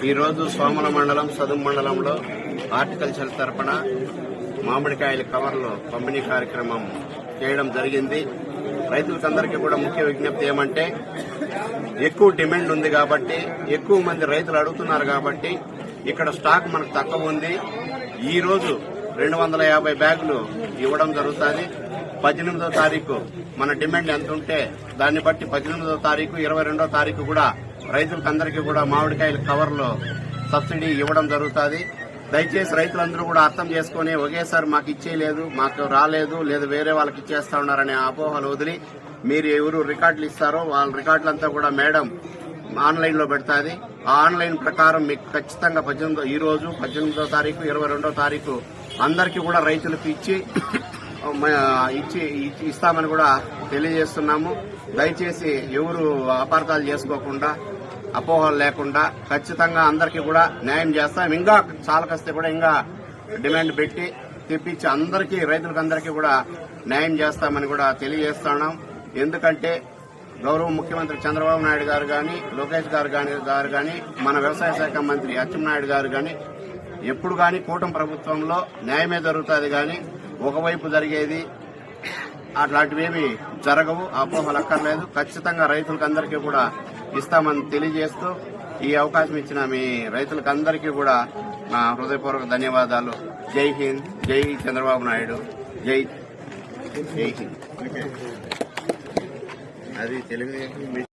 ఈరోజు సోమల మండలం సదుం మండలంలో హార్టికల్చర్ తరపున మామిడికాయల కవర్లు పంపిణీ కార్యక్రమం చేయడం జరిగింది. రైతులందరికీ కూడా ముఖ్య విజ్ఞప్తి ఏమంటే, ఎక్కువ డిమాండ్ ఉంది కాబట్టి, ఎక్కువ మంది రైతులు అడుగుతున్నారు కాబట్టి ఇక్కడ స్టాక్ మనకు తక్కువ ఉంది. ఈ రోజు 250 బ్యాగులు ఇవ్వడం జరుగుతుంది. 18వ తారీఖు మన డిమాండ్ ఎంత ఉంటే దాన్ని బట్టి 18వ తారీఖు 22వ తారీఖు కూడా రైతులందరికీ కూడా మామిడికాయల కవర్లు సబ్సిడీ ఇవ్వడం జరుగుతుంది. దయచేసి రైతులందరూ కూడా అర్థం చేసుకుని ఒకేసారి మాకు ఇచ్చేయలేదు, మాకు రాలేదు, లేదా వేరే వాళ్ళకి ఇచ్చేస్తా ఉన్నారనే అపోహలు వదిలి మీరు ఎవరు రికార్డులు ఇస్తారో వాళ్ళ రికార్డులంతా కూడా మేడం ఆన్లైన్ లో పెడతాది. ఆ ఆన్లైన్ ప్రకారం మీకు ఖచ్చితంగా ఈ రోజు 18వ తారీఖు 22వ తారీఖు అందరికీ కూడా రైతులకు ఇస్తామని కూడా తెలియజేస్తున్నాము. దయచేసి ఎవరు అపార్థాలు చేసుకోకుండా, అపోహలు లేకుండా ఖచ్చితంగా అందరికీ కూడా న్యాయం చేస్తాం. ఇంకా చాలకొస్తే కూడా ఇంకా డిమాండ్ పెట్టి తెప్పించి అందరికీ రైతులకందరికీ కూడా న్యాయం చేస్తామని కూడా తెలియజేస్తున్నాం. ఎందుకంటే గౌరవ ముఖ్యమంత్రి చంద్రబాబు నాయుడు గారు గాని, లోకేష్ గారు గాని, మన వ్యవసాయ శాఖ మంత్రి అచ్చెన్నాయుడు గారు గాని ఎప్పుడు గాని కూటమి ప్రభుత్వంలో న్యాయమే జరుగుతుంది గాని ఒకవైపు జరిగేది అట్లాంటివేమి జరగవు. అపోహలు అక్కర్లేదు. ఖచ్చితంగా రైతులకందరికీ కూడా ఇస్తామని తెలియజేస్తూ ఈ అవకాశం ఇచ్చిన మీ రైతులకందరికీ కూడా నా హృదయపూర్వక ధన్యవాదాలు. జై హింద్, జై చంద్రబాబు నాయుడు, జై హింద్. అది తెలుగు